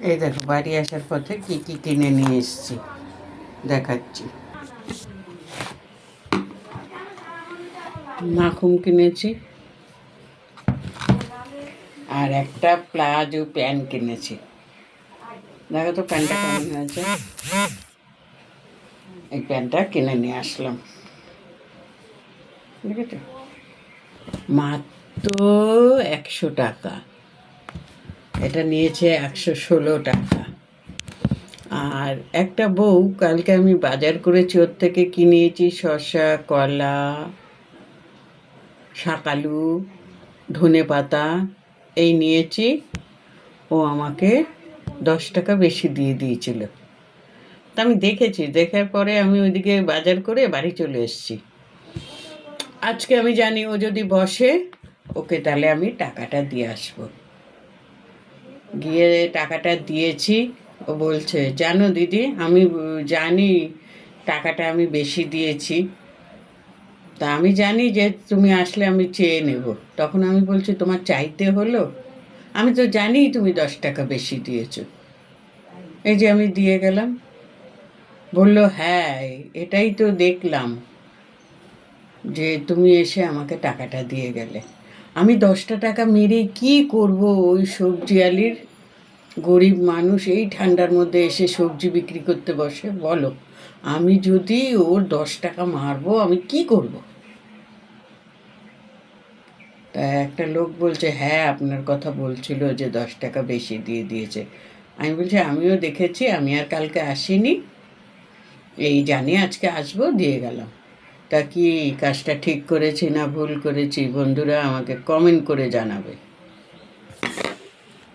এই দেখো বাড়ি আসার পথে কি কি কিনে নিয়ে এসেছি দেখাচ্ছি। মাখন কিনেছি আর একটা প্লাজো প্যান্ট কিনেছি। দেখো তো প্যান্টটা কেমন হয়েছে। এই প্যান্টটা কিনে নিয়ে আসলাম, দেখেছো? মাত্র 100 টাকা। এটা নিয়েছে 116 টাকা। আর একটা বউ কালকে আমি বাজার করেছি, ওর থেকে কিনেছি শসা, কলা, শাকালু, ধনেপাতা এই নিয়েছি। ও আমাকে 10 টাকা বেশি দিয়ে দিয়েছিল। তা আমি দেখেছি, দেখার পরে আমি ওইদিকে বাজার করে বাড়ি চলে এসেছি। আজকে আমি জানি ও যদি বসে, ওকে তাহলে আমি টাকাটা দিয়ে আসবো। গিয়ে টাকাটা দিয়েছি। ও বলছে, জানো দিদি, আমি জানি টাকাটা আমি বেশি দিয়েছি, তা আমি জানি যে তুমি আসলে আমি চেয়ে নেব। তখন আমি বলছি, তোমার চাইতে হলো? আমি তো জানি তুমি 10 টাকা বেশি দিয়েছো। এই যে আমি দিয়ে গেলাম। বললো, হ্যাঁ, এটাই তো দেখলাম যে তুমি এসে আমাকে টাকাটা দিয়ে গেলে। আমি 10টা টাকা মেরে কি করব? ওই সবজি আলির গরিব মানুষ এই ঠান্ডার মধ্যে এসে সবজি বিক্রি করতে বসে, বলো। আমি যদি ওর 10 টাকা মারবো, আমি কি করব? তা একটা লোক বলছে, হ্যাঁ আপনার কথা বলছিল যে 10 টাকা বেশি দিয়ে দিয়েছে। আমি বলছি, আমিও দেখেছি, আমি আর কালকে আসিনি, এই জানি আজকে আসবো, দিয়ে গেলাম। তা কি কাজটা ঠিক করেছি না ভুল করেছি, বন্ধুরা আমাকে কমেন্ট করে জানাবে।